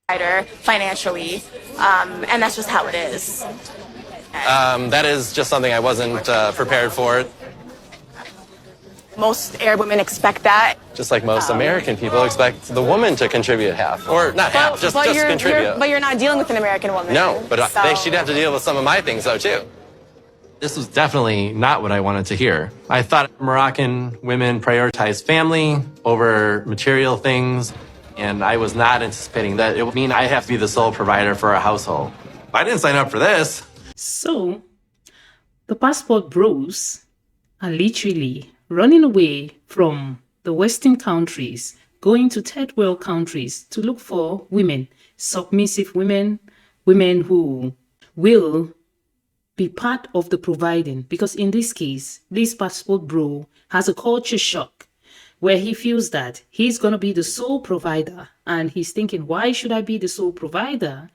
financially, and that's just how it is. That is just something I wasn't prepared for. Most Arab women expect that. Just like most American people expect the woman to contribute half, or not half, just contribute. But you're not dealing with an American woman. No, but she'd have to deal with some of my things though too. This was definitely not what I wanted to hear. I thought Moroccan women prioritize family over material things, and I was not anticipating that it would mean I have to be the sole provider for a household. I didn't sign up for this. So, the passport bros are literally running away from the Western countries, going to third world countries to look for women, submissive women, women who will be part of the providing. Because in this case, this passport bro has a culture shock where he feels that he's going to be the sole provider. And he's thinking, why should I be the sole provider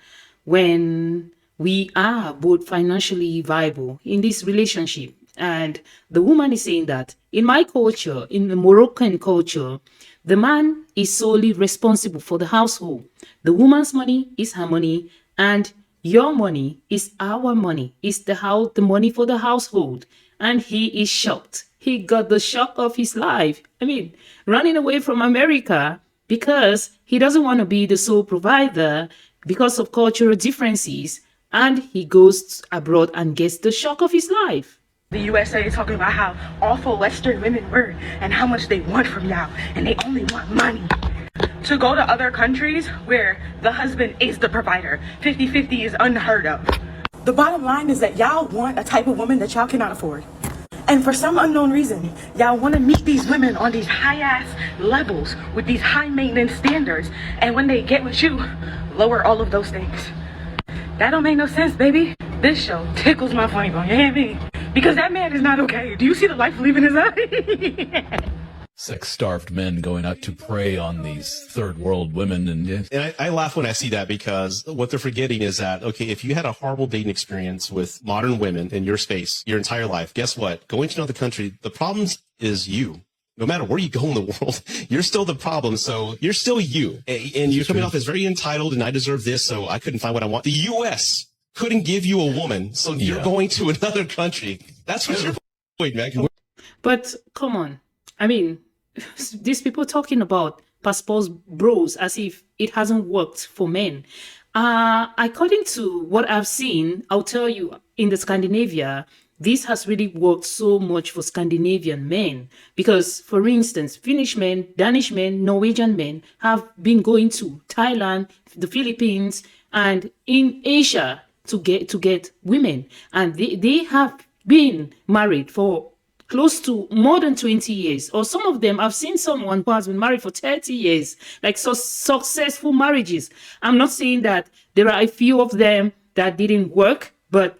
when we are both financially viable in this relationship? And the woman is saying that in my culture, in the Moroccan culture, the man is solely responsible for the household. The woman's money is her money, and your money is our money. It's the money for the household. And he is shocked. He got the shock of his life. I mean, running away from America because he doesn't want to be the sole provider because of cultural differences. And he goes abroad and gets the shock of his life. The USA is talking about how awful Western women were and how much they want from y'all, and they only want money. To go to other countries where the husband is the provider, 50-50 is unheard of. The bottom line is that y'all want a type of woman that y'all cannot afford. And for some unknown reason, y'all want to meet these women on these high-ass levels with these high-maintenance standards, and when they get with you, lower all of those things. That don't make no sense, baby. This show tickles my funny bone, you hear me? Because that man is not okay. Do you see the life leaving his eye? Sex-starved men going out to prey on these third world women. And I laugh when I see that, because what they're forgetting is that, okay, if you had a horrible dating experience with modern women in your space your entire life, guess what? Going to another country, the problem is you. No matter where you go in the world, you're still the problem. So you're still you. And you're coming off as very entitled, and I deserve this, so I couldn't find what I want. The U.S. couldn't give you a woman, so you're going to another country. That's what you're doing, man. But come on. I mean, these people talking about passport bros as if it hasn't worked for men. According to what I've seen, I'll tell you, in the Scandinavia, this has really worked so much for Scandinavian men. Because, for instance, Finnish men, Danish men, Norwegian men have been going to Thailand, the Philippines, and in Asia to get women, and they have been married for close to more than 20 years, or some of them, I've seen someone who has been married for 30 years, like so successful marriages. I'm not saying that there are a few of them that didn't work, but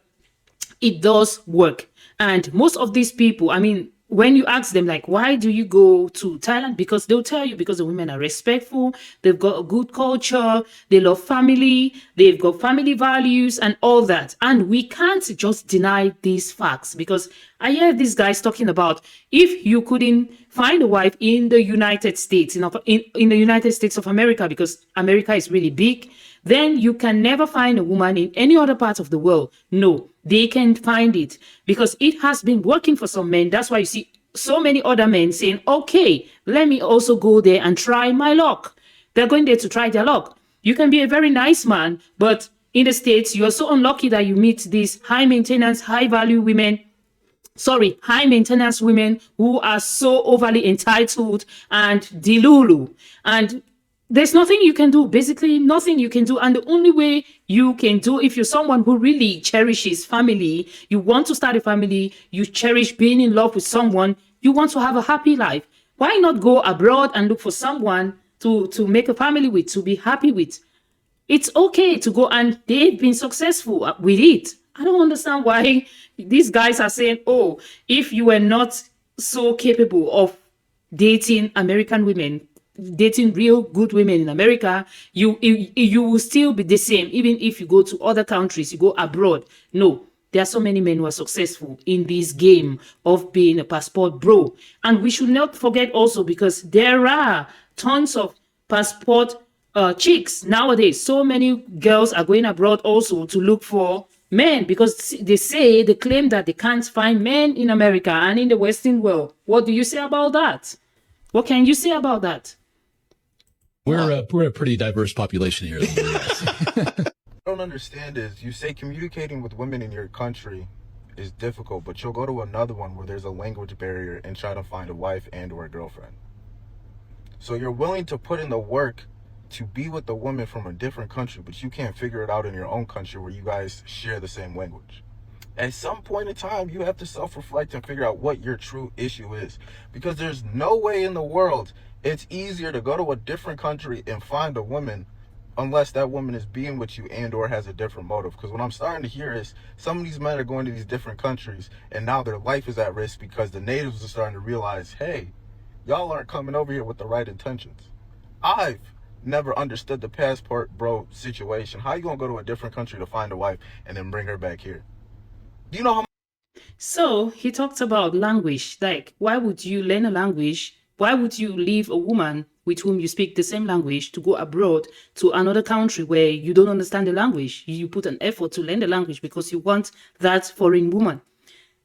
it does work. And most of these people, I mean, when you ask them, like, why do you go to Thailand? Because they'll tell you, because the women are respectful, they've got a good culture, they love family, they've got family values and all that. And we can't just deny these facts, because I hear these guys talking about, if you couldn't find a wife in the United States, in the United States of America, because America is really big, then you can never find a woman in any other part of the world. No, they can find it, because it has been working for some men. That's why you see so many other men saying, okay, let me also go there and try my luck. They're going there to try their luck. You can be a very nice man, but in the States, you are so unlucky that you meet these high maintenance, high maintenance women who are so overly entitled and delulu. And there's nothing you can do, basically nothing you can do. And the only way you can do, if you're someone who really cherishes family, you want to start a family, you cherish being in love with someone, you want to have a happy life, why not go abroad and look for someone to make a family with, to be happy with? It's okay to go, and they've been successful with it. I don't understand why these guys are saying, oh, if you were not so capable of dating American women, dating real good women in America, you will still be the same, even if you go to other countries, you go abroad. No, there are so many men who are successful in this game of being a passport bro. And we should not forget also, because there are tons of passport chicks nowadays. So many girls are going abroad also to look for men because they claim that they can't find men in America and in the Western world. What do you say about that? What can you say about that? We're a pretty diverse population here in the US. I don't understand is you say communicating with women in your country is difficult, but you'll go to another one where there's a language barrier and try to find a wife and or a girlfriend. So you're willing to put in the work to be with a woman from a different country, but you can't figure it out in your own country where you guys share the same language. At some point in time, you have to self-reflect and figure out what your true issue is, because there's no way in the world it's easier to go to a different country and find a woman unless that woman is being with you and or has a different motive. Because what I'm starting to hear is some of these men are going to these different countries and now their life is at risk because the natives are starting to realize, hey, y'all aren't coming over here with the right intentions. I've never understood the passport bro situation. How you gonna go to a different country to find a wife and then bring her back here? Do you know how So he talked about language. Like, why would you learn a language? Why would you leave a woman with whom you speak the same language to go abroad to another country where you don't understand the language? You put an effort to learn the language because you want that foreign woman.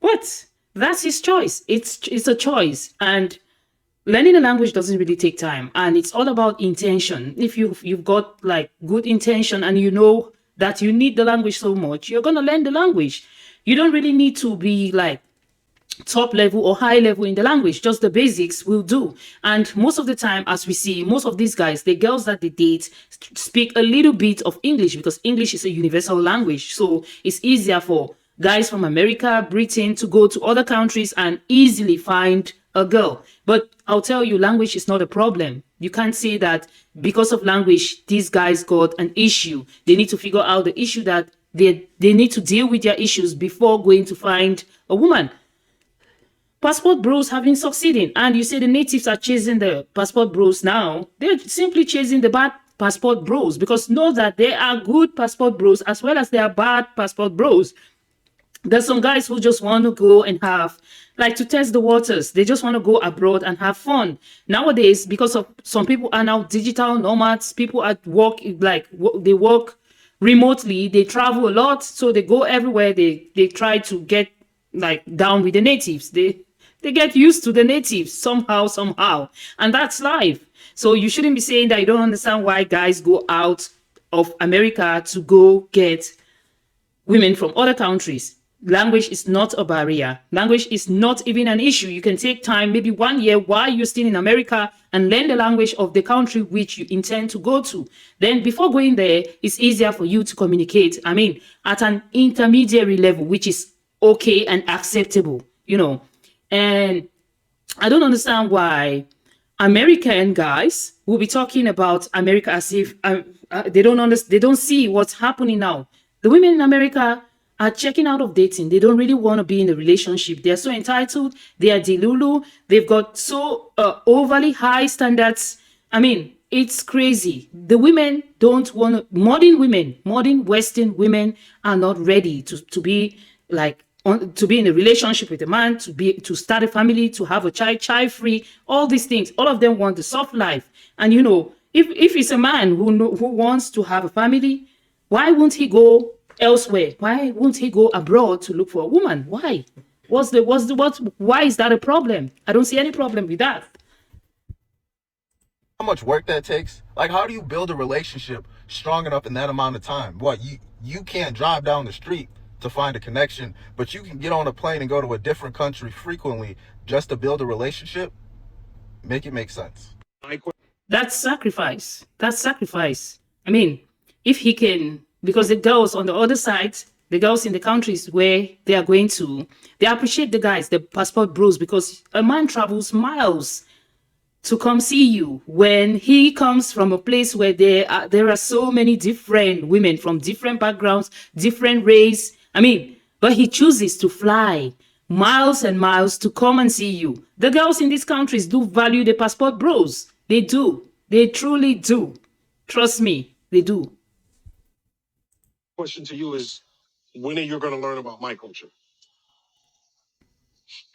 But that's his choice. It's a choice. And learning a language doesn't really take time. And it's all about intention. If you've got like good intention and you know that you need the language so much, you're gonna learn the language. You don't really need to be like top level or high level in the language, just the basics will do. And most of the time, as we see, most of these guys, the girls that they date, speak a little bit of English because English is a universal language. So it's easier for guys from America, Britain to go to other countries and easily find a girl. But I'll tell you, language is not a problem. You can't say that because of language, these guys got an issue. They need to figure out the issue that they need to deal with their issues before going to find a woman. Passport bros have been succeeding, and you say the natives are chasing the passport bros now. They're simply chasing the bad passport bros because know that there are good passport bros as well as there are bad passport bros. There's some guys who just want to go and have, like, to test the waters. They just want to go abroad and have fun. Nowadays, because of some people are now digital nomads, people at work, like they work remotely, they travel a lot, so they go everywhere. They try to get like down with the natives. They get used to the natives somehow, and that's life. So you shouldn't be saying that you don't understand why guys go out of America to go get women from other countries. Language is not a barrier. Language is not even an issue. You can take time, maybe 1 year while you're still in America, and learn the language of the country which you intend to go to. Then before going there, it's easier for you to communicate. I mean, at an intermediary level, which is okay and acceptable, you know. And I don't understand why American guys will be talking about America as if they don't see what's happening now. The women in America are checking out of dating. They don't really want to be in a relationship. They're so entitled. They are delulu. They've got so overly high standards. I mean, it's crazy. The women don't want to, modern Western women are not ready to be like, to be in a relationship with a man, to start a family, to have a child free, all these things. All of them want the soft life. And you know, if it's a man who wants to have a family, why won't he go elsewhere? Why won't he go abroad to look for a woman? Why? Why is that a problem? I don't see any problem with that. how much work that takes? Like, how do you build a relationship strong enough in that amount of time? What, you can't drive down the street to find a connection, but you can get on a plane and go to a different country frequently just to build a relationship? Make it make sense. That's sacrifice. That's sacrifice. I mean, if he can, because the girls on the other side, the girls in the countries where they are going to, they appreciate the guys, the passport bros, because a man travels miles to come see you when he comes from a place where there are so many different women from different backgrounds, different race. I mean, but he chooses to fly miles and miles to come and see you. The girls in these countries do value the passport bros. They do. They truly do. Trust me, they do. Question to you is, when are you going to learn about my culture?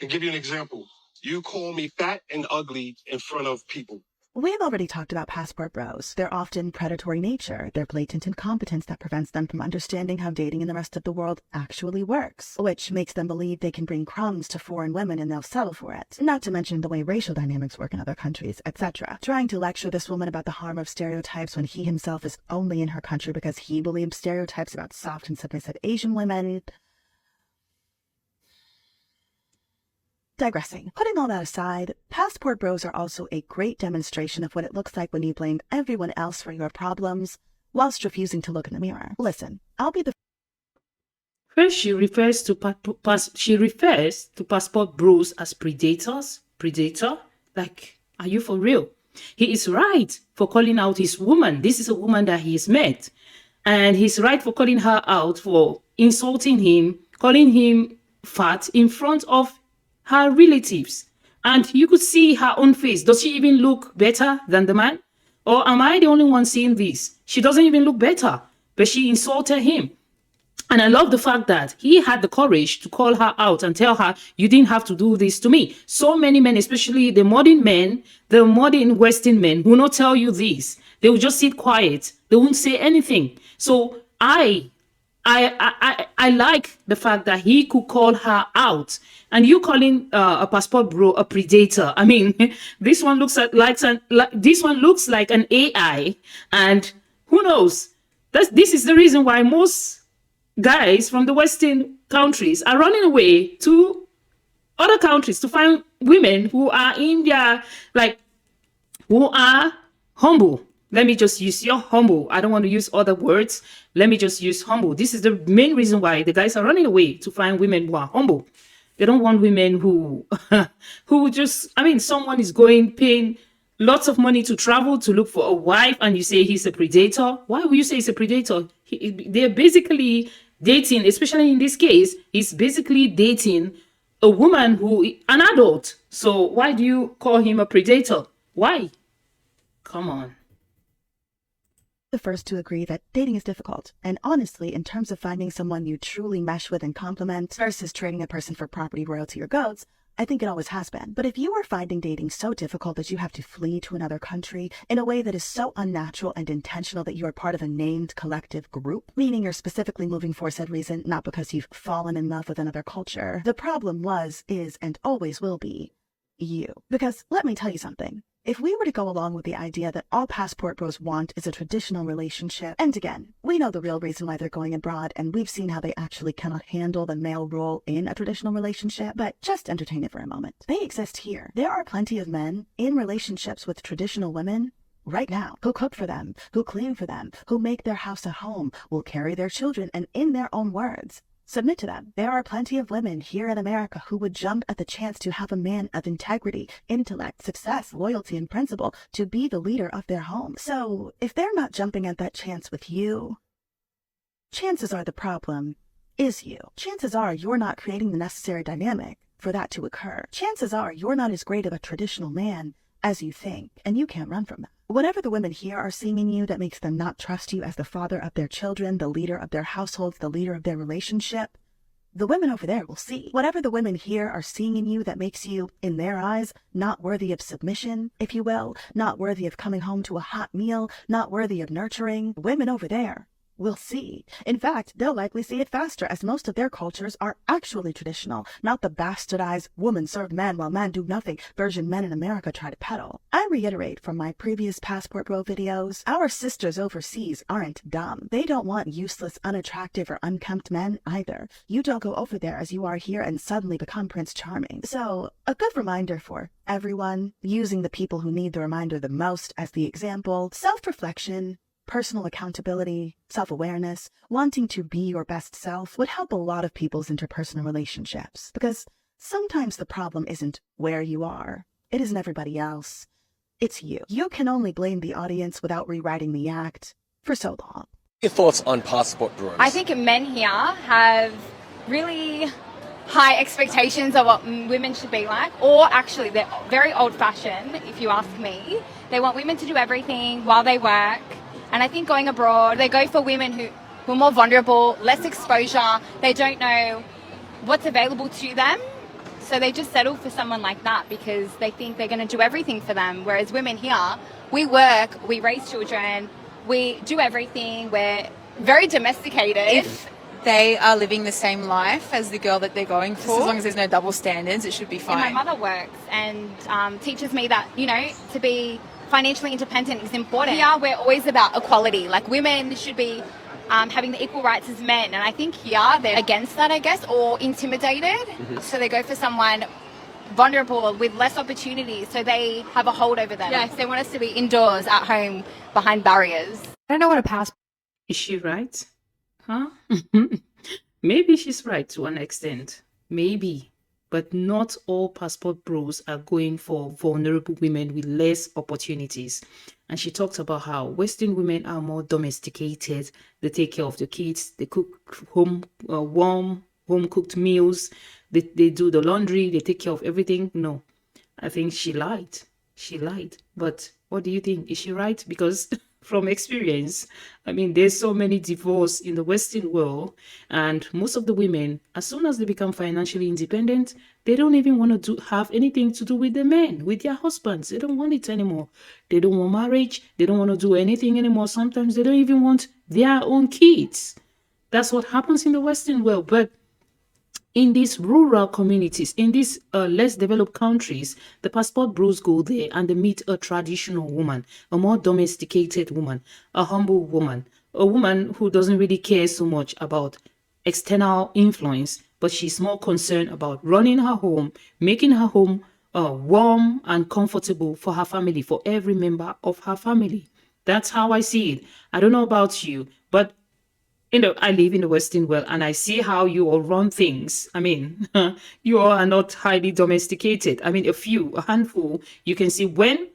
To give you an example, you call me fat and ugly in front of people. We've already talked about passport bros. Their often predatory nature, their blatant incompetence that prevents them from understanding how dating in the rest of the world actually works, which makes them believe they can bring crumbs to foreign women and they'll settle for it. Not to mention the way racial dynamics work in other countries, etc. Trying to lecture this woman about the harm of stereotypes when he himself is only in her country because he believes stereotypes about soft and submissive Asian women. Digressing. Putting all that aside, passport bros are also a great demonstration of what it looks like when you blame everyone else for your problems whilst refusing to look in the mirror. Listen, I'll be the First, she refers to passport bros as predators. Predator? Like, are you for real? He is right for calling out his woman. This is a woman that he's met. And he's right for calling her out for insulting him, calling him fat in front of her relatives. And you could see her own face. Does she even look better than the man? Or am I the only one seeing this? She doesn't even look better, but she insulted him. And I love the fact that he had the courage to call her out and tell her, you didn't have to do this to me. So many men, especially the modern men, the modern Western men, will not tell you this. They will just sit quiet. They won't say anything. So I like the fact that he could call her out. And you calling a passport bro a predator. I mean, this one looks like an AI, and who knows? This is the reason why most guys from the Western countries are running away to other countries to find women who are in their, who are humble. Let me just use your humble. I don't want to use other words. Let me just use humble. This is the main reason why the guys are running away to find women who are humble. They don't want women who just, someone is paying lots of money to travel to look for a wife, and you say he's a predator. Why would you say he's a predator? They're basically dating, especially in this case, he's basically dating a woman an adult. So why do you call him a predator? Why? Come on. the first to agree that dating is difficult. And honestly, in terms of finding someone you truly mesh with and complement versus trading a person for property, royalty, or goods, I think it always has been. But if you are finding dating so difficult that you have to flee to another country in a way that is so unnatural and intentional that you are part of a named collective group, meaning you're specifically moving for said reason, not because you've fallen in love with another culture, the problem was, is, and always will be you. Because let me tell you something. If we were to go along with the idea that all passport bros want is a traditional relationship, and again, we know the real reason why they're going abroad, and we've seen how they actually cannot handle the male role in a traditional relationship, but just entertain it for a moment. They exist here. There are plenty of men in relationships with traditional women right now who cook for them, who clean for them, who make their house a home, will carry their children, and in their own words, submit to them. There are plenty of women here in America who would jump at the chance to have a man of integrity, intellect, success, loyalty, and principle to be the leader of their home. So if they're not jumping at that chance with you, chances are the problem is you. Chances are you're not creating the necessary dynamic for that to occur. Chances are you're not as great of a traditional man as you think, and you can't run from that. Whatever the women here are seeing in you that makes them not trust you as the father of their children, the leader of their households, the leader of their relationship, the women over there will see. Whatever the women here are seeing in you that makes you, in their eyes, not worthy of submission, if you will, not worthy of coming home to a hot meal, not worthy of nurturing, women over there will see. In fact, they'll likely see it faster, as most of their cultures are actually traditional, not the bastardized woman serve man while man do nothing version men in America try to peddle. I reiterate from my previous Passport Bro videos, our sisters overseas aren't dumb. They don't want useless, unattractive, or unkempt men either. You don't go over there as you are here and suddenly become Prince Charming. So, a good reminder for everyone, using the people who need the reminder the most as the example, self-reflection, personal accountability, self-awareness, wanting to be your best self would help a lot of people's interpersonal relationships. Because sometimes the problem isn't where you are. It isn't everybody else. It's you. You can only blame the audience without rewriting the act for so long. Your thoughts on passport bros? I think men here have really high expectations of what women should be like, or actually they're very old-fashioned, if you ask me. They want women to do everything while they work. And I think going abroad, they go for women who are more vulnerable, less exposure. They don't know what's available to them. So they just settle for someone like that because they think they're going to do everything for them. Whereas women here, we work, we raise children, we do everything. We're very domesticated. If they are living the same life as the girl that they're going for, as long as there's no double standards, it should be fine. And my mother works and teaches me that, you know, to be financially independent is important. Here, we're always about equality. Like, women should be having the equal rights as men. And I think here they're against that, I guess, or intimidated. So they go for someone vulnerable with less opportunities, so they have a hold over them. Yes, they want us to be indoors at home behind barriers. I don't know what a passport. Is she right? Huh? Maybe she's right to an extent. Maybe. But not all passport bros are going for vulnerable women with less opportunities. And she talked about how Western women are more domesticated. They take care of the kids. They cook warm, home-cooked meals. They do the laundry. They take care of everything. No, I think she lied. She lied. But what do you think? Is she right? Because from experience, I mean, there's so many divorce in the Western world, and most of the women, as soon as they become financially independent, they don't even want to have anything to do with the men, with their husbands. They don't want it anymore. They don't want marriage. They don't want to do anything anymore. Sometimes they don't even want their own kids. That's what happens in the Western world. But in these rural communities, in these less developed countries, the passport bros go there and they meet a traditional woman, a more domesticated woman, a humble woman, a woman who doesn't really care so much about external influence, but she's more concerned about running her home, making her home warm and comfortable for her family, for every member of her family. That's how I see it. I don't know about you, but I live in the Western world and I see how you all run things. I mean, you all are not highly domesticated. I mean, a handful, you can see when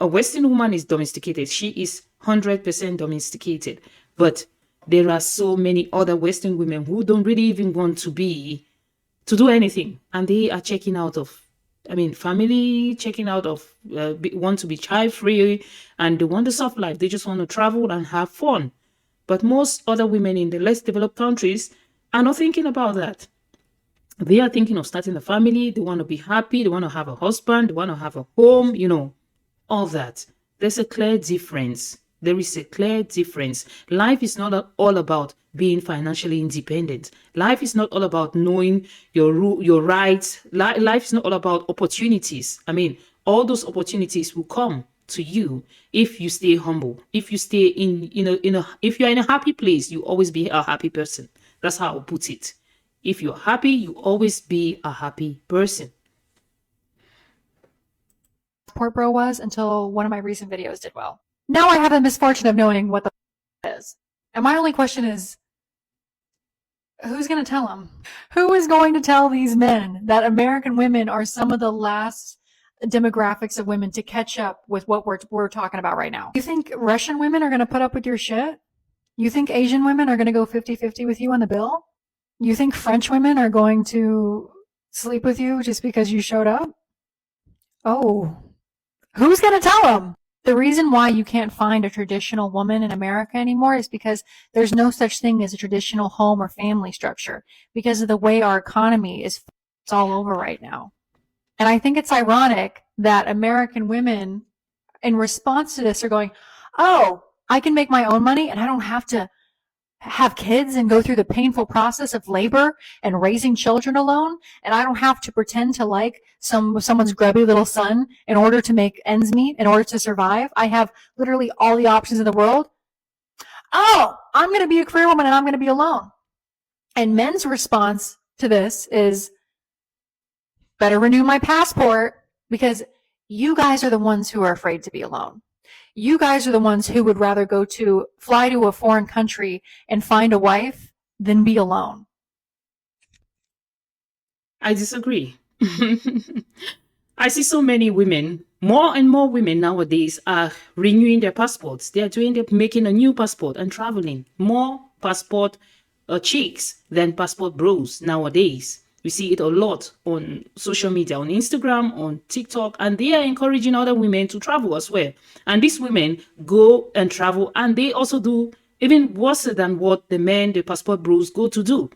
a Western woman is domesticated, she is 100% domesticated. But there are so many other Western women who don't really even want to do anything. And they are checking out of, family, checking out of, want to be child free, and they want the soft life. They just want to travel and have fun. But most other women in the less developed countries are not thinking about that. They are thinking of starting a family. They want to be happy. They want to have a husband. They want to have a home, all that. There's a clear difference. There is a clear difference. Life is not all about being financially independent. Life is not all about knowing your rights. Life is not all about opportunities. I mean, all those opportunities will come to you if you stay humble. If you stay if you're in a happy place, you always be a happy person. That's how I put it. If you're happy, you always be a happy person. Passport bro was until one of my recent videos did well. Now I have the misfortune of knowing what the is. And my only question is, who's going to tell them? Who is going to tell these men that American women are some of the last demographics of women to catch up with what we're talking about right now? You think Russian women are going to put up with your shit? You think Asian women are going to go 50-50 with you on the bill? You think French women are going to sleep with you just because you showed up? Oh, who's going to tell them? The reason why you can't find a traditional woman in America anymore is because there's no such thing as a traditional home or family structure because of the way our economy is all over right now. And I think it's ironic that American women, in response to this, are going, oh, I can make my own money and I don't have to have kids and go through the painful process of labor and raising children alone. And I don't have to pretend to like someone's grubby little son in order to make ends meet, in order to survive. I have literally all the options in the world. Oh, I'm going to be a career woman and I'm going to be alone. And men's response to this is, better renew my passport, because you guys are the ones who are afraid to be alone. You guys are the ones who would rather fly to a foreign country and find a wife than be alone. I disagree. I see so many women, more and more women nowadays are renewing their passports. They're making a new passport and traveling. More passport chicks than passport bros nowadays. We see it a lot on social media, on Instagram, on TikTok, and they are encouraging other women to travel as well. And these women go and travel, and they also do even worse than what the passport bros go to do.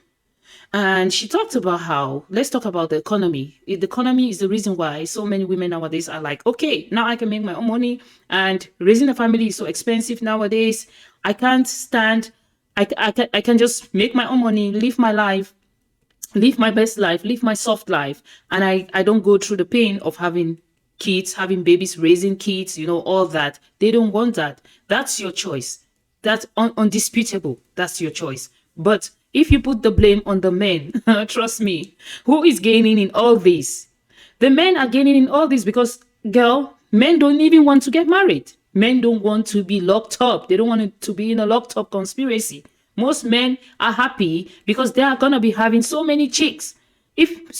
And she talked about how, let's talk about the economy. The economy is the reason why so many women nowadays are like, okay, now I can make my own money, and raising a family is so expensive nowadays. I can't stand, I can just make my own money, live my life, live my best life, live my soft life, and I don't go through the pain of having kids, having babies, raising kids, all that. They don't want that. That's your choice. That's undisputable. That's your choice. But if you put the blame on the men, trust me, who is gaining in all this? The men are gaining in all this because, girl, men don't even want to get married. Men don't want to be locked up. They don't want to be in a locked up conspiracy. Most men are happy because they are going to be having so many chicks. If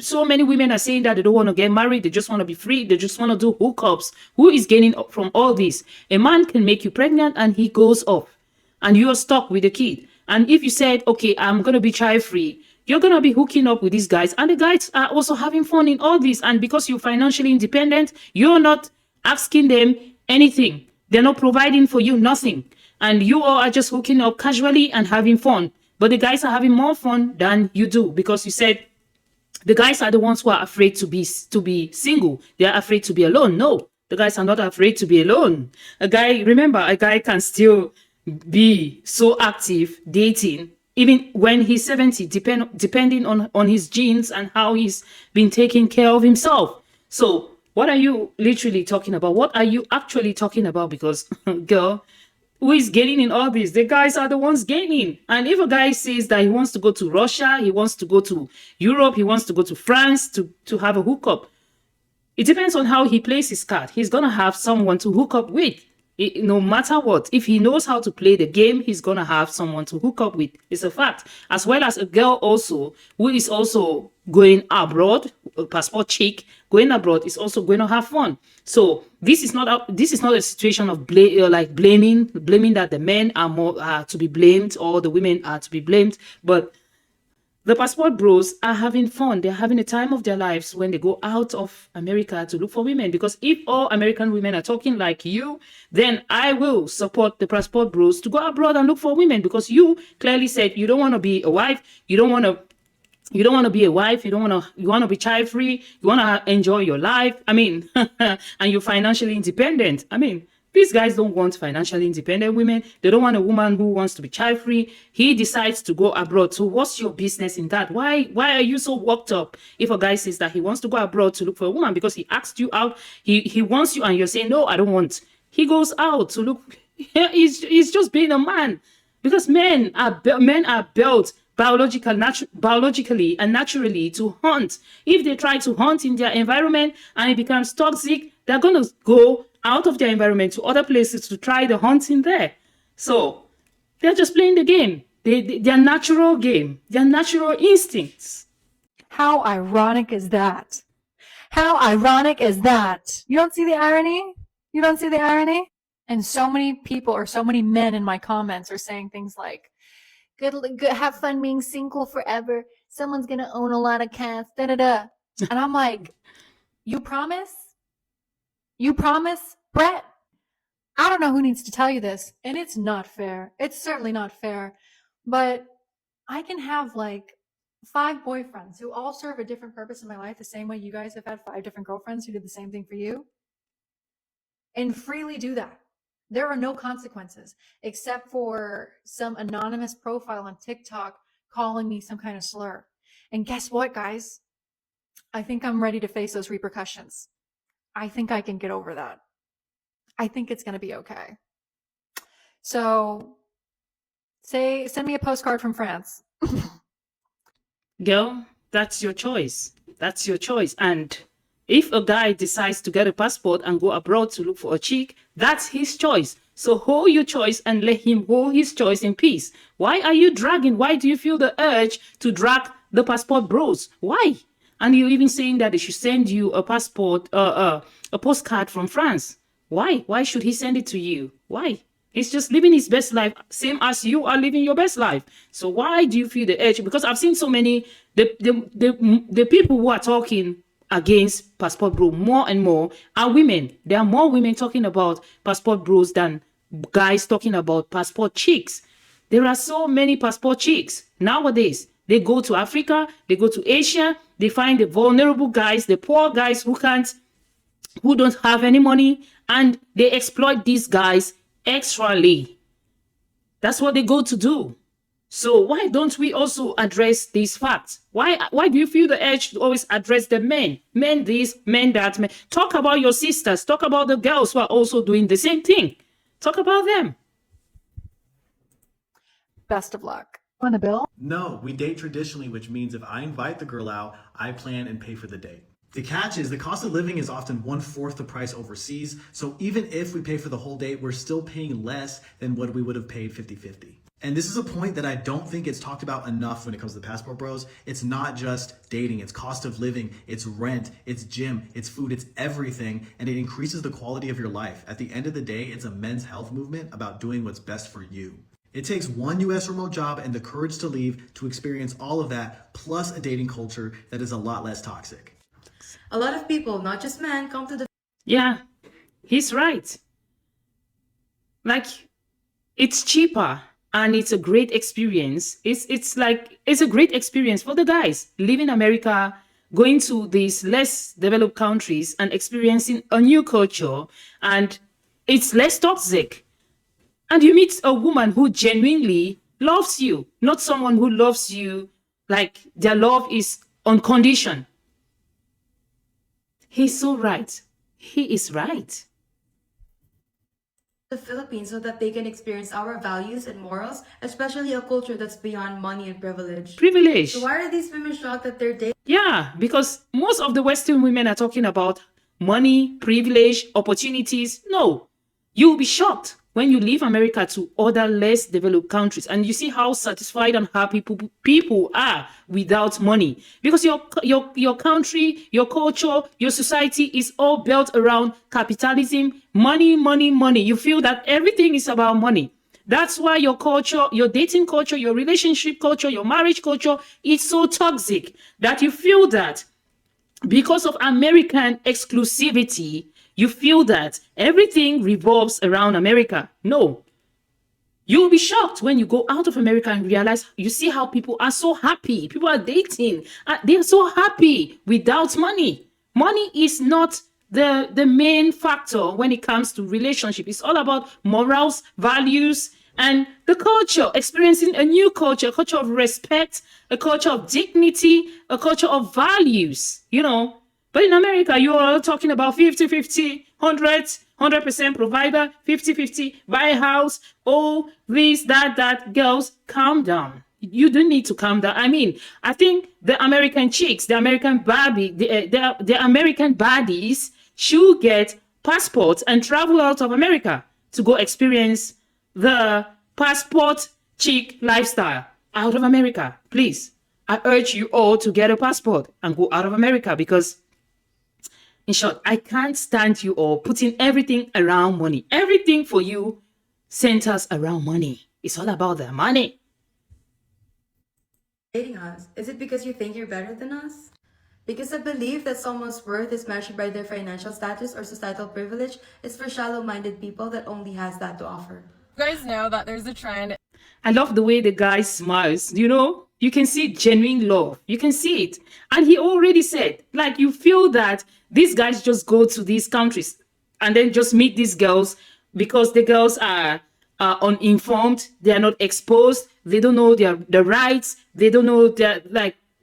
so many women are saying that they don't want to get married, they just want to be free, they just want to do hookups, who is gaining from all this? A man can make you pregnant and he goes off and you're stuck with a kid. And if you said, okay, I'm going to be child free, you're going to be hooking up with these guys. And the guys are also having fun in all this. And because you're financially independent, you're not asking them anything. They're not providing for you nothing. And you all are just hooking up casually and having fun. But the guys are having more fun than you do because you said the guys are the ones who are afraid to be single. They are afraid to be alone. No, the guys are not afraid to be alone. Remember, a guy can still be so active dating even when he's 70, depending on his genes and how he's been taking care of himself. So what are you literally talking about? What are you actually talking about? Because, girl, who is gaining in all this? The guys are the ones gaining. And if a guy says that he wants to go to Russia, he wants to go to Europe, he wants to go to France to have a hookup, it depends on how he plays his card. He's going to have someone to hook up with. No matter what, if he knows how to play the game, he's going to have someone to hook up with. It's a fact. As well as a girl also, who is also going abroad, a passport chick, going abroad is also going to have fun. So this is not a situation of blaming that the men are more to be blamed or the women are to be blamed, but the passport bros are having fun. They're having a time of their lives when they go out of America to look for women. Because if all American women are talking like you, then I will support the passport bros to go abroad and look for women. Because you clearly said you don't want to be a wife. You don't want to be a wife. You want to be child free. You want to enjoy your life. I mean, and you're financially independent. I mean, these guys don't want financially independent women. They don't want a woman who wants to be child free. He decides to go abroad. So what's your business in that? Why are you so worked up if a guy says that he wants to go abroad to look for a woman because he asked you out, he wants you and you're saying, no, I don't want. He goes out to look. He's just being a man because men are built biologically and naturally to hunt. If they try to hunt in their environment and it becomes toxic, they're going to go out of their environment to other places to try the hunting there. So they're just playing the game. Their natural game, their natural instincts. How ironic is that? How ironic is that? You don't see the irony? You don't see the irony? And so many people or so many men in my comments are saying things like, good, have fun being single forever. Someone's going to own a lot of cats, da-da-da. And I'm like, you promise? You promise, Brett? I don't know who needs to tell you this, and it's not fair. It's certainly not fair. But I can have like 5 boyfriends who all serve a different purpose in my life, the same way you guys have had 5 different girlfriends who did the same thing for you, and freely do that. There are no consequences except for some anonymous profile on TikTok calling me some kind of slur. And guess what, guys? I think I'm ready to face those repercussions. I think I can get over that. I think it's going to be okay. So, send me a postcard from France. Girl, that's your choice. That's your choice. And if a guy decides to get a passport and go abroad to look for a chick, that's his choice. So hold your choice and let him hold his choice in peace. Why are you dragging? Why do you feel the urge to drag the passport bros? Why? And you're even saying that they should send you a passport, a postcard from France. Why? Why should he send it to you? Why? He's just living his best life, same as you are living your best life. So why do you feel the urge? Because I've seen so many, the people who are talking against passport bro more and more are women. There are more women talking about passport bros than guys talking about passport chicks. There are so many passport chicks nowadays. They go to Africa, they go to Asia, they find the vulnerable guys, the poor guys who don't have any money, and they exploit these guys extrally. That's what they go to do. So why don't we also address these facts? Why do you feel the urge to always address the men? Men this, men that, men. Talk about your sisters. Talk about the girls who are also doing the same thing. Talk about them. Best of luck. Want a bill? No, we date traditionally, which means if I invite the girl out, I plan and pay for the date. The catch is the cost of living is often 1/4 the price overseas, so even if we pay for the whole date, we're still paying less than what we would have paid 50-50. And this is a point that I don't think it's talked about enough when it comes to passport bros. It's not just dating, it's cost of living, it's rent, it's gym, it's food, it's everything, and it increases the quality of your life. At the end of the day, it's a men's health movement about doing what's best for you. It takes one US remote job and the courage to leave to experience all of that, plus a dating culture that is a lot less toxic. A lot of people, not just men, come to the... Yeah, he's right. Like, it's cheaper and it's a great experience. It's a great experience for the guys living in America, going to these less developed countries and experiencing a new culture, and it's less toxic. And you meet a woman who genuinely loves you, not someone who loves you like their love is on condition. He's so right. He is right. The Philippines so that they can experience our values and morals, especially a culture that's beyond money and privilege. Privilege. So why are these women shocked that they're dating? Yeah, because most of the Western women are talking about money, privilege, opportunities. No, you'll be shocked when you leave America to other less developed countries and you see how satisfied and happy people are without money. Because your country, your culture, your society is all built around capitalism, money, money, money. You feel that everything is about money. That's why your culture, your dating culture, your relationship culture, your marriage culture is so toxic that you feel that because of American exclusivity, you feel that everything revolves around America. No. You'll be shocked when you go out of America and realize, you see how people are so happy. People are dating. They're so happy without money. Money is not the main factor when it comes to relationship. It's all about morals, values, and the culture, experiencing a new culture, a culture of respect, a culture of dignity, a culture of values, you know. But in America, you're all talking about 50-50, 100% provider, 50-50, buy a house, oh, this, that. Girls, calm down. You don't need to calm down. I mean, I think the American chicks, the American Barbie, the American baddies should get passports and travel out of America to go experience the passport chick lifestyle out of America. Please, I urge you all to get a passport and go out of America because, in short, I can't stand you all putting everything around money. Everything for you centers around money. It's all about the money. Dating us? Is it because you think you're better than us? Because the belief that someone's worth is measured by their financial status or societal privilege is for shallow-minded people that only has that to offer. You guys know that there's a trend. I love the way the guy smiles, you know? You can see genuine love. You can see it. And he already said, like, you feel that these guys just go to these countries and then just meet these girls because the girls are uninformed. They are not exposed. They don't know their rights. They don't know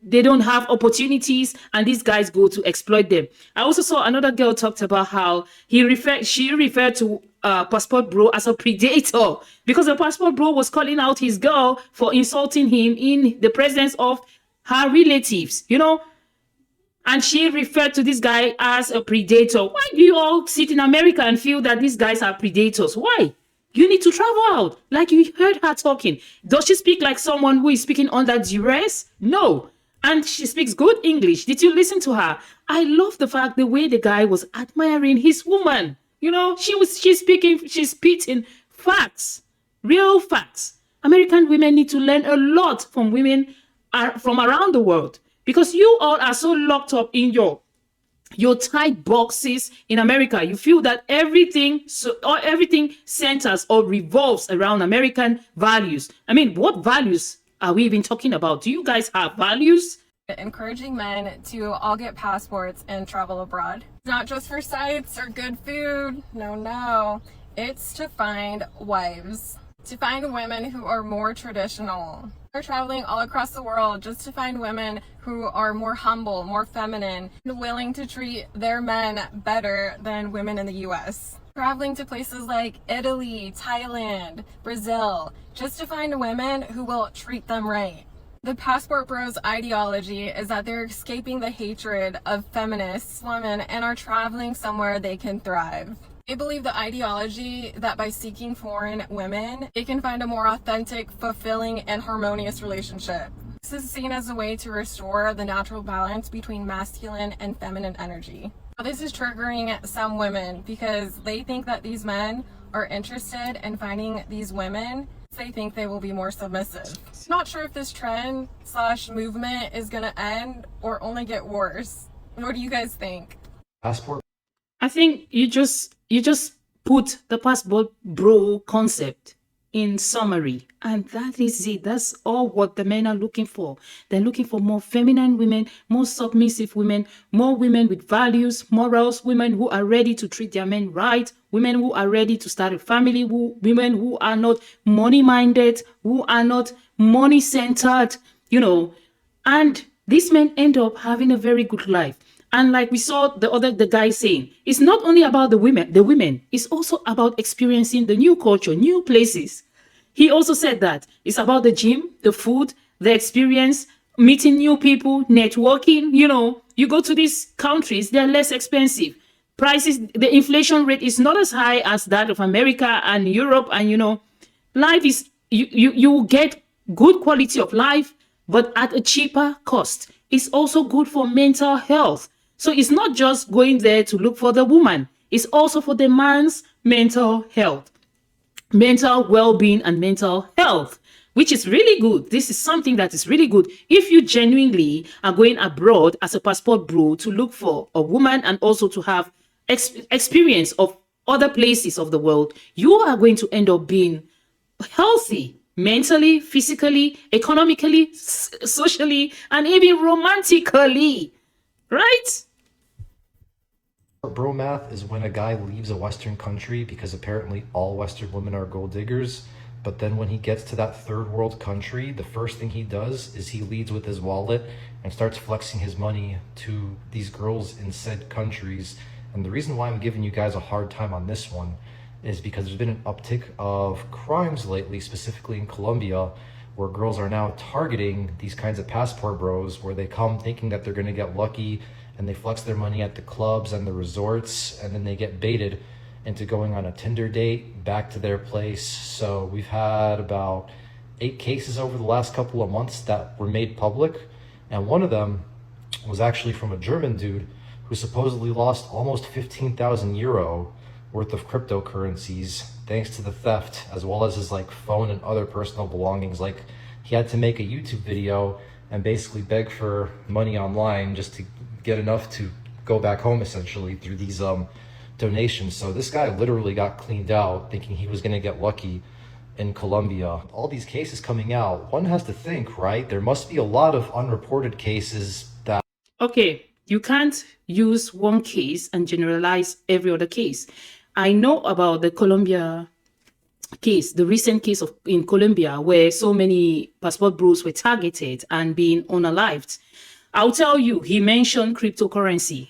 they don't have opportunities, and these guys go to exploit them. I also saw another girl talked about how she referred to passport bro as a predator because the passport bro was calling out his girl for insulting him in the presence of her relatives, you know, and she referred to this guy as a predator. Why do you all sit in America and feel that these guys are predators? Why? You need to travel out. Like, you heard her talking. Does she speak like someone who is speaking under duress? No. And she speaks good English. Did you listen to her? I love the fact the way the guy was admiring his woman. You know, she's spitting facts, real facts. American women need to learn a lot from women from around the world because you all are so locked up in your tight boxes in America. You feel that everything centers or revolves around American values. I mean, what values are we even talking about? Do you guys have values? Encouraging men to all get passports and travel abroad. Not just for sights or good food. No. It's to find wives. To find women who are more traditional. They're traveling all across the world just to find women who are more humble, more feminine, and willing to treat their men better than women in the US. Traveling to places like Italy, Thailand, Brazil, just to find women who will treat them right. The passport bros ideology is that they're escaping the hatred of feminists, women, and are traveling somewhere they can thrive. They believe the ideology that by seeking foreign women, they can find a more authentic, fulfilling, and harmonious relationship. This is seen as a way to restore the natural balance between masculine and feminine energy. This is triggering some women because they think that these men are interested in finding these women. They think they will be more submissive. Not sure if this trend / movement is going to end or only get worse. What do you guys think? Passport. I think you just put the passport bro concept in summary, and that is it. That's all what the men are looking for. They're looking for more feminine women, more submissive women, more women with values, morals, women who are ready to treat their men right, women who are ready to start a family, women who are not money-minded, who are not money-centered, and these men end up having a very good life. And like we saw the guy saying, it's not only about the women, it's also about experiencing the new culture, new places. He also said that it's about the gym, the food, the experience, meeting new people, networking. You go to these countries, they're less expensive. Prices, the inflation rate is not as high as that of America and Europe. And, life is, you get good quality of life, but at a cheaper cost. It's also good for mental health. So it's not just going there to look for the woman. It's also for the man's mental health, mental well-being and mental health, which is really good. This is something that is really good. If you genuinely are going abroad as a passport bro to look for a woman and also to have experience of other places of the world, you are going to end up being healthy mentally, physically, economically, socially, and even romantically, right? Bro math is when a guy leaves a Western country because apparently all Western women are gold diggers, but then when he gets to that third world country, the first thing he does is he leads with his wallet and starts flexing his money to these girls in said countries. And the reason why I'm giving you guys a hard time on this one is because there's been an uptick of crimes lately, specifically in Colombia, where girls are now targeting these kinds of passport bros, where they come thinking that they're going to get lucky and they flex their money at the clubs and the resorts, and then they get baited into going on a Tinder date back to their place. So we've had about 8 cases over the last couple of months that were made public, and one of them was actually from a German dude who supposedly lost almost 15,000 euro worth of cryptocurrencies thanks to the theft, as well as his phone and other personal belongings. He had to make a YouTube video and basically beg for money online just to get enough to go back home, essentially, through these donations. So this guy literally got cleaned out thinking he was going to get lucky in Colombia. All these cases coming out, one has to think, right? There must be a lot of unreported cases that... Okay, you can't use one case and generalize every other case. I know about the Colombia case, the recent case in Colombia, where so many passport bros were targeted and being unalived. I'll tell you, he mentioned cryptocurrency.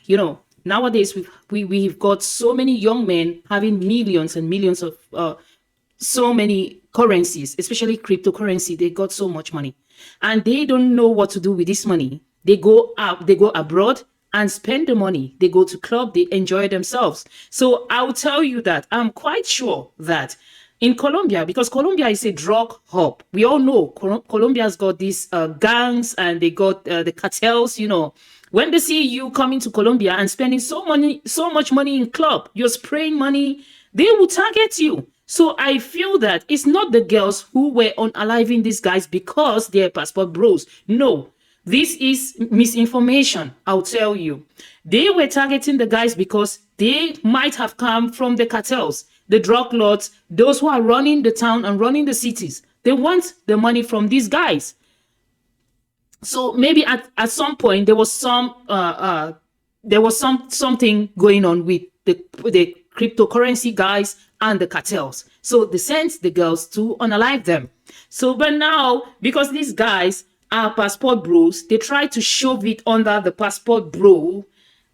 Nowadays we've got so many young men having millions and millions of so many currencies, especially cryptocurrency. They got so much money and they don't know what to do with this money. They go out, they go abroad and spend the money. They go to club, they enjoy themselves. So I'll tell you that I'm quite sure that in Colombia, because Colombia is a drug hub, we all know Colombia's got these gangs and they got the cartels. When they see you coming to Colombia and spending so much money in club, you're spraying money, they will target you. So I feel that it's not the girls who were unaliving these guys because they're passport bros. No. This is misinformation, I'll tell you. They were targeting the guys because they might have come from the cartels, the drug lords, those who are running the town and running the cities. They want the money from these guys. So maybe at some point there was something going on with the cryptocurrency guys and the cartels. So they sent the girls to unalive them. So but now, because these guys are passport bros, they try to shove it under the passport bro,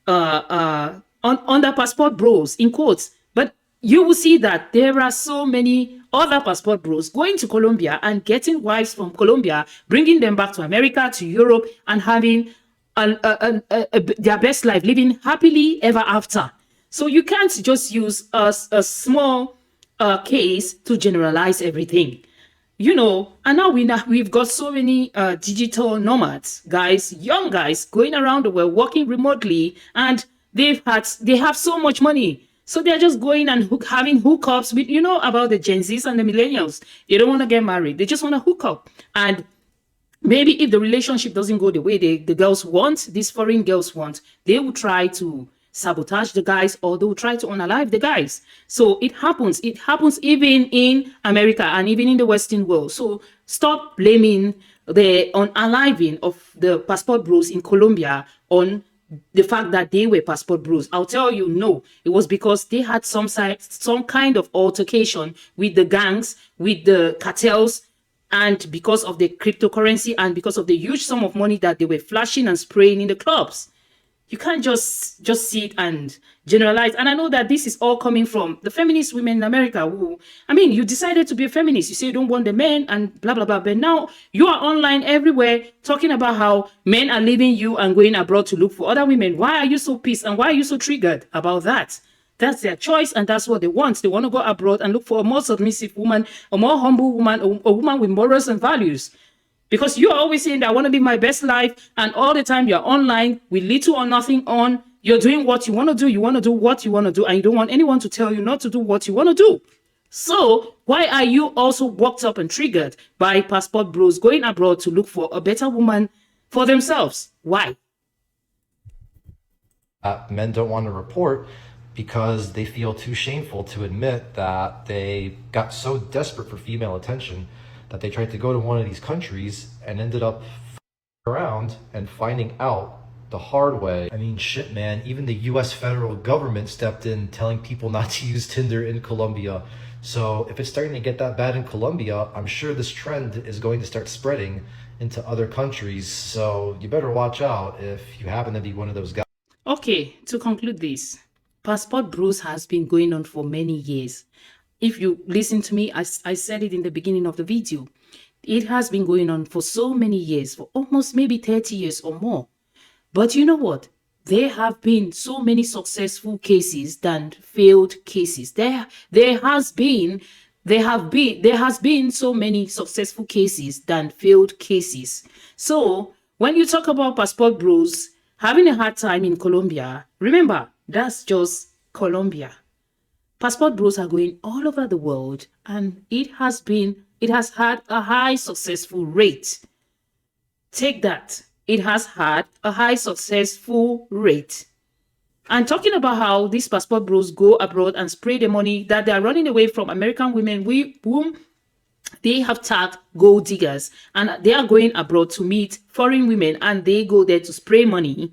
under passport bros in quotes. But you will see that there are so many other passport bros going to Colombia and getting wives from Colombia, bringing them back to America, to Europe, and having their best life, living happily ever after. So you can't just use a small case to generalize everything. You know, and now we've got so many digital nomads, guys, young guys going around the world working remotely, and they have so much money. So they're just going and having hookups with, you know, about the Gen Zs and the millennials. They don't want to get married. They just want to hook up. And maybe if the relationship doesn't go the way the girls want, these foreign girls want, they will try to sabotage the guys, or they will try to unalive the guys. So it happens. It happens even in America and even in the Western world. So stop blaming the unaliving of the passport bros in Colombia on the fact that they were passport bros. I'll tell you, no, it was because they had some kind of altercation with the gangs, with the cartels, and because of the cryptocurrency and because of the huge sum of money that they were flashing and spraying in the clubs. You can't just see it and generalize. And I know that this is all coming from the feminist women in America who, I mean, you decided to be a feminist. You say you don't want the men and blah, blah, blah. But now you are online everywhere talking about how men are leaving you and going abroad to look for other women. Why are you so pissed and why are you so triggered about that? That's their choice and that's what they want. They want to go abroad and look for a more submissive woman, a more humble woman, a woman with morals and values. Because you're always saying that I want to live my best life, and all the time you're online with little or nothing on. You're doing what you want to do. You want to do what you want to do, and you don't want anyone to tell you not to do what you want to do. So why are you also worked up and triggered by passport bros going abroad to look for a better woman for themselves? Why? Men don't want to report because they feel too shameful to admit that they got so desperate for female attention that they tried to go to one of these countries and ended up around and finding out the hard way. I mean, shit, man, even the US federal government stepped in telling people not to use Tinder in Colombia. So if it's starting to get that bad in Colombia, I'm sure this trend is going to start spreading into other countries. So you better watch out if you happen to be one of those guys. Okay, to conclude this, passport bros has been going on for many years. If you listen to me, I said it in the beginning of the video. It has been going on for so many years, for almost maybe 30 years or more. But you know what? There have been so many successful cases than failed cases. There has been so many successful cases than failed cases. So when you talk about passport bros having a hard time in Colombia, remember, that's just Colombia. Passport bros are going all over the world, and it has had a high successful rate. Take that. It has had a high successful rate. And talking about how these passport bros go abroad and spray the money that they are running away from American women whom they have tagged gold diggers, and they are going abroad to meet foreign women, and they go there to spray money.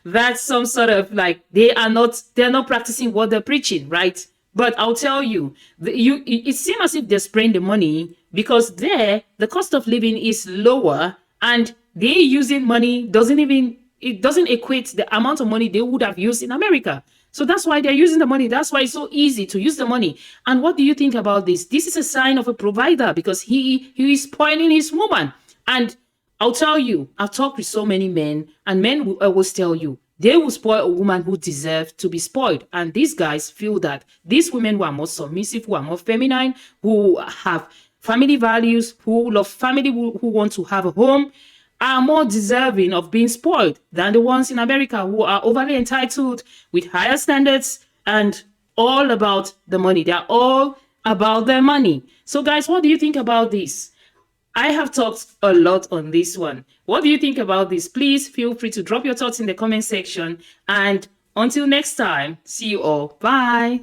That's some sort of like they're not practicing what they're preaching, right? But I'll tell you, it seems as if they're spraying the money because there the cost of living is lower, and they using money doesn't equate the amount of money they would have used in America. So that's why they're using the money. That's why it's so easy to use the money. And what do you think about this? This is a sign of a provider because he is spoiling his woman. And I'll tell you, I've talked with so many men, and men will always tell you, they will spoil a woman who deserves to be spoiled. And these guys feel that these women who are more submissive, who are more feminine, who have family values, who love family, who want to have a home, are more deserving of being spoiled than the ones in America who are overly entitled with higher standards and all about the money. They're all about their money. So guys, what do you think about this? I have talked a lot on this one. What do you think about this? Please feel free to drop your thoughts in the comment section. And until next time, see you all. Bye.